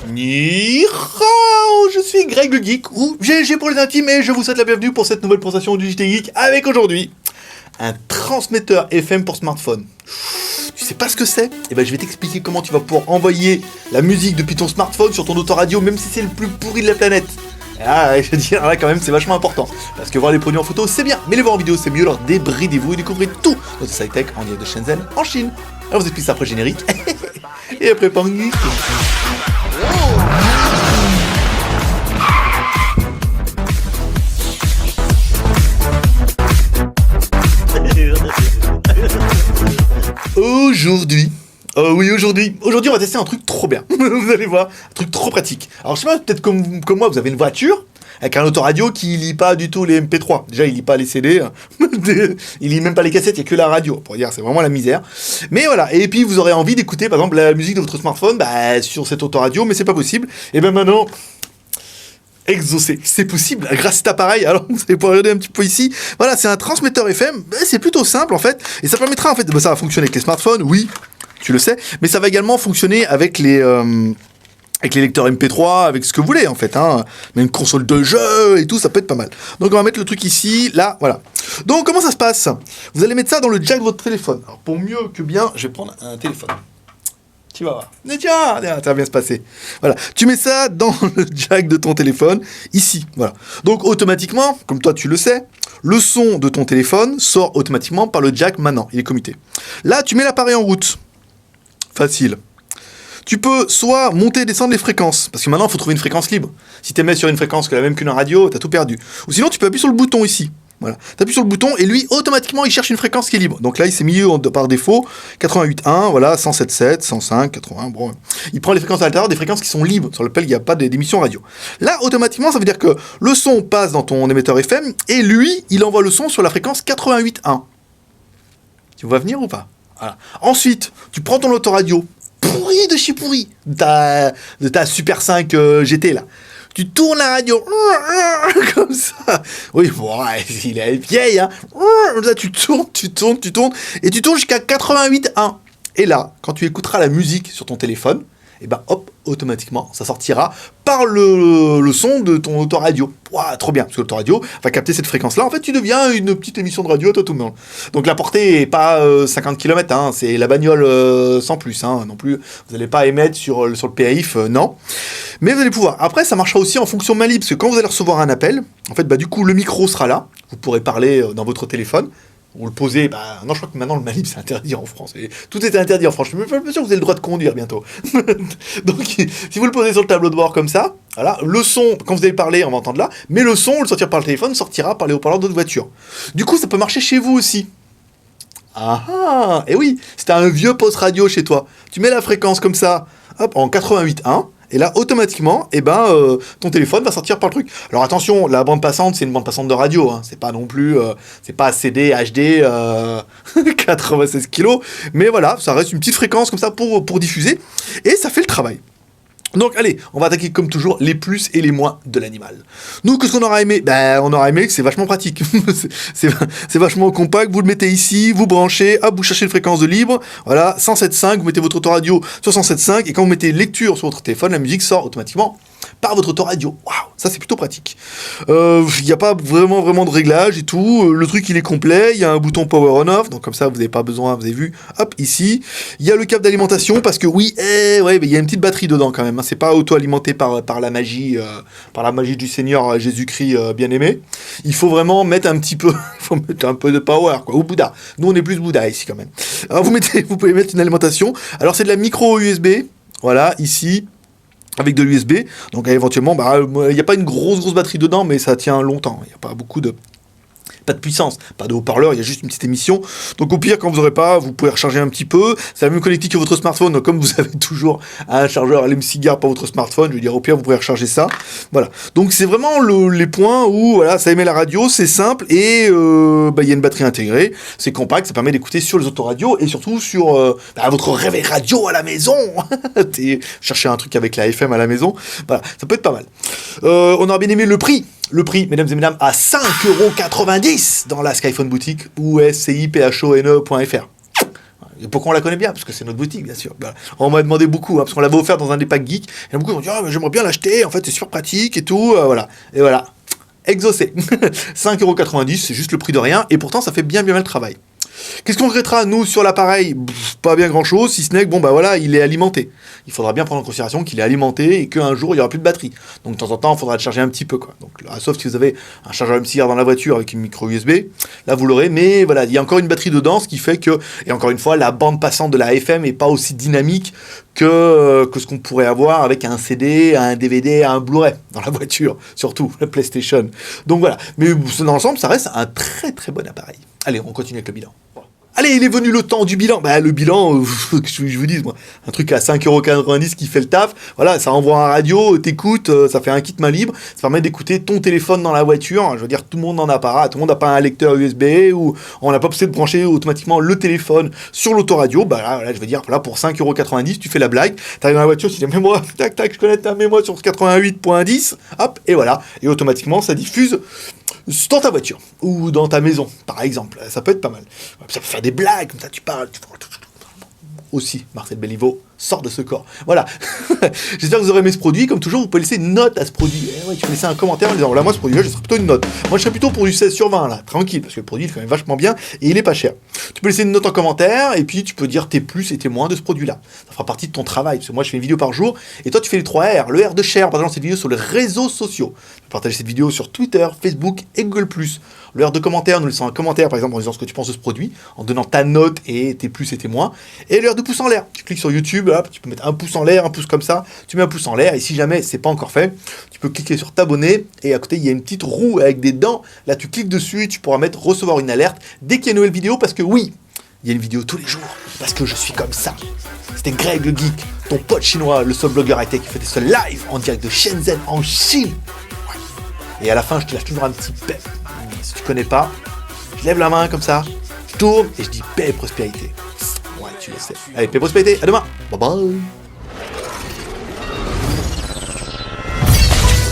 Ni hao, je suis Greg le Geek, ou GG pour les intimes, et je vous souhaite la bienvenue pour cette nouvelle présentation du JT Geek, avec aujourd'hui un transmetteur FM pour smartphone. Tu sais pas ce que c'est? Eh ben je vais t'expliquer comment tu vas pouvoir envoyer la musique depuis ton smartphone sur ton autoradio, même si c'est le plus pourri de la planète. Ah, je veux dire, là quand même c'est vachement important, parce que voir les produits en photo c'est bien, mais les voir en vidéo c'est mieux, alors débridez-vous et découvrez tout notre sci-tech en direct de Shenzhen, en Chine. Alors vous explique ça après générique, et après Pangui. Aujourd'hui, on va tester un truc trop bien. Vous allez voir, un truc trop pratique. Alors je sais pas, peut-être comme moi, vous avez une voiture avec un autoradio qui lit pas du tout les MP3. Déjà, il lit pas les CD, il lit même pas les cassettes, il y a que la radio. Pour dire, c'est vraiment la misère. Mais voilà, et puis vous aurez envie d'écouter par exemple la musique de votre smartphone sur cet autoradio, mais c'est pas possible. Et ben maintenant, exaucé, c'est possible grâce à cet appareil. Alors vous allez pouvoir regarder un petit peu ici. Voilà, c'est un transmetteur FM. C'est plutôt simple en fait, et ça permettra en fait, ça va fonctionner avec les smartphones, oui, tu le sais, mais ça va également fonctionner avec les lecteurs MP3, avec ce que vous voulez en fait, hein. Mais une console de jeu et tout, ça peut être pas mal. Donc on va mettre le truc ici, là, voilà. Donc comment ça se passe? Vous allez mettre ça dans le jack de votre téléphone. Alors pour mieux que bien, je vais prendre un téléphone. Tu vas voir. Tiens, ça va bien se passer. Voilà. Tu mets ça dans le jack de ton téléphone, ici. Voilà. Donc, automatiquement, comme toi tu le sais, le son de ton téléphone sort automatiquement par le jack maintenant. Il est commuté. Là, tu mets l'appareil en route. Facile. Tu peux soit monter et descendre les fréquences, parce que maintenant, il faut trouver une fréquence libre. Si tu mets sur une fréquence que la même qu'une radio, tu as tout perdu. Ou sinon, tu peux appuyer sur le bouton ici. Voilà. Tu appuies sur le bouton et lui, automatiquement, il cherche une fréquence qui est libre. Donc là, il s'est mis par défaut 88.1, voilà, 107.7, 105, 80. Bon. Il prend les fréquences à l'intérieur des fréquences qui sont libres, sur lesquelles il n'y a pas d'émission radio. Là, automatiquement, ça veut dire que le son passe dans ton émetteur FM et lui, il envoie le son sur la fréquence 88.1. Tu vas venir ou pas? Voilà. Ensuite, tu prends ton autoradio, pourri de chez pourri, de ta Super 5 GT là. Tu tournes la radio, comme ça. Oui, bon, il est vieille, hein. Là, tu tournes, et tu tournes jusqu'à 88.1. Et là, quand tu écouteras la musique sur ton téléphone, et ben hop, automatiquement, ça sortira par le son de ton autoradio. Waouh, trop bien, parce que l'autoradio va capter cette fréquence-là. En fait, tu deviens une petite émission de radio à toi tout le monde. Donc la portée est pas 50 km, hein, c'est la bagnole sans plus, hein, non plus. Vous n'allez pas émettre sur le PAIF, non. Mais vous allez pouvoir. Après, ça marchera aussi en fonction main libre, parce que quand vous allez recevoir un appel, en fait, du coup, le micro sera là. Vous pourrez parler dans votre téléphone. On le posait, non, je crois que maintenant le main libre c'est interdit en France. Et tout est interdit en France. Je suis même pas sûr que vous avez le droit de conduire bientôt. Donc, si vous le posez sur le tableau de bord comme ça, voilà, le son, quand vous allez parler, on va entendre là, mais le son, le sortir par le téléphone, sortira par les haut-parleurs de votre voiture. Du coup, ça peut marcher chez vous aussi. Ah, et oui, c'était un vieux poste radio chez toi. Tu mets la fréquence comme ça, hop, en 88.1. Et là, automatiquement, ton téléphone va sortir par le truc. Alors attention, la bande passante, c'est une bande passante de radio. Hein. C'est pas non plus, c'est pas CD, HD, 96 kilos. Mais voilà, ça reste une petite fréquence comme ça pour diffuser. Et ça fait le travail. Donc allez, on va attaquer comme toujours les plus et les moins de l'animal. Nous, qu'est-ce qu'on aura aimé? On aura aimé que c'est vachement pratique. c'est vachement compact, vous le mettez ici, vous branchez, hop, vous cherchez une fréquence de libre, voilà, 107.5, vous mettez votre autoradio sur 107.5, et quand vous mettez lecture sur votre téléphone, la musique sort automatiquement par votre autoradio. Waouh, ça c'est plutôt pratique. Il n'y a pas vraiment de réglage et tout. Le truc il est complet. Il y a un bouton power on off, donc comme ça vous n'avez pas besoin. Vous avez vu, hop ici. Il y a le câble d'alimentation parce que oui, il y a une petite batterie dedans quand même. Hein. C'est pas auto-alimenté par la magie, du Seigneur Jésus-Christ bien aimé. Il faut vraiment mettre un petit peu, il faut mettre un peu de power quoi. Ou Bouddha. Nous on est plus Bouddha ici quand même. Alors vous pouvez mettre une alimentation. Alors c'est de la micro USB. Voilà ici. Avec de l'USB, donc éventuellement, il n'y a pas une grosse batterie dedans, mais ça tient longtemps. Il n'y a pas pas de puissance, pas de haut-parleur, il y a juste une petite émission. Donc au pire, quand vous n'aurez pas, vous pouvez recharger un petit peu. C'est la même connectique que votre smartphone, donc comme vous avez toujours un chargeur LM-Cigare pour votre smartphone, je veux dire, au pire, vous pourrez recharger ça. Voilà. Donc c'est vraiment les points où voilà, ça émet la radio, c'est simple, et il y a une batterie intégrée, c'est compact, ça permet d'écouter sur les autoradios, et surtout sur votre réveil radio à la maison. Chercher un truc avec la FM à la maison, voilà, ça peut être pas mal. On aura bien aimé le prix. Le prix, mesdames et mesdames, à 5,90€ dans la Skyphone boutique ou sciphone.fr. Et pourquoi on la connaît bien? Parce que c'est notre boutique, bien sûr. Voilà. On m'a demandé beaucoup, parce qu'on l'avait offert dans un des packs geeks. Et beaucoup m'ont dit, mais j'aimerais bien l'acheter, en fait, c'est super pratique et tout. Voilà. Et voilà. Exaucé. 5,90€, c'est juste le prix de rien. Et pourtant, ça fait bien le travail. Qu'est-ce qu'on regrettera, nous, sur l'appareil? Pas bien grand-chose, si ce n'est que, il est alimenté. Il faudra bien prendre en considération qu'il est alimenté et qu'un jour, il n'y aura plus de batterie. Donc, de temps en temps, il faudra le charger un petit peu, quoi. Donc, là, sauf si vous avez un chargeur MCR dans la voiture avec une micro USB, là, vous l'aurez. Mais voilà, il y a encore une batterie dedans, ce qui fait que, et encore une fois, la bande passante de la FM n'est pas aussi dynamique que ce qu'on pourrait avoir avec un CD, un DVD, un Blu-ray dans la voiture, surtout la PlayStation. Donc, voilà. Mais dans l'ensemble, ça reste un très, très bon appareil. Allez, on continue avec le bilan. Allez, il est venu le temps du bilan. Le bilan, que je vous dise, moi, un truc à 5,90€ qui fait le taf. Voilà, ça envoie un radio, t'écoutes, ça fait un kit main libre. Ça permet d'écouter ton téléphone dans la voiture. Je veux dire, tout le monde n'en a pas. Tout le monde n'a pas un lecteur USB ou on n'a pas besoin de brancher automatiquement le téléphone sur l'autoradio. Là, je veux dire, là, pour 5,90€, tu fais la blague. T'arrives dans la voiture, tu dis, mets-moi, tac, je connais ta mets-moi sur 88.10. Hop, et voilà. Et automatiquement, ça diffuse dans ta voiture ou dans ta maison, par exemple. Ça peut être pas mal. Ça peut faire des blagues, comme ça tu parles. Aussi, Marcel Béliveau sort de ce corps. Voilà. J'espère que vous aurez aimé ce produit. Comme toujours, vous pouvez laisser une note à ce produit. Tu peux laisser un commentaire en disant, moi, ce produit-là, je serais plutôt une note. Moi, je serais plutôt pour du 16/20, là. Tranquille, parce que le produit, il est quand même vachement bien et il est pas cher. Tu peux laisser une note en commentaire et puis tu peux dire tes plus et tes moins de ce produit-là. Ça fera partie de ton travail. Parce que moi, je fais une vidéo par jour et toi, tu fais les 3 R. Le R de share, par exemple, cette vidéo sur les réseaux sociaux. Tu peux partager cette vidéo sur Twitter, Facebook et Google+. Le R de commentaire, nous laissons un commentaire, par exemple, en disant ce que tu penses de ce produit, en donnant ta note et tes plus et tes moins. Et le R de pouce en l'air. Tu cliques sur YouTube, hop, tu peux mettre un pouce en l'air, un pouce comme ça, tu mets un pouce en l'air, et si jamais c'est pas encore fait, tu peux cliquer sur t'abonner, et à côté il y a une petite roue avec des dents, là tu cliques dessus et tu pourras mettre recevoir une alerte dès qu'il y a une nouvelle vidéo, parce que oui, il y a une vidéo tous les jours, parce que je suis comme ça. C'était Greg le Geek, ton pote chinois, le seul blogueur high-tech qui fait ce live en direct de Shenzhen en Chine. Ouais. Et à la fin, je te lâche toujours un petit paix. Si tu connais pas, je lève la main comme ça, je tourne et je dis paix et prospérité. Ouais, tu le sais. Allez, paix et prospérité, à demain. Bye bye.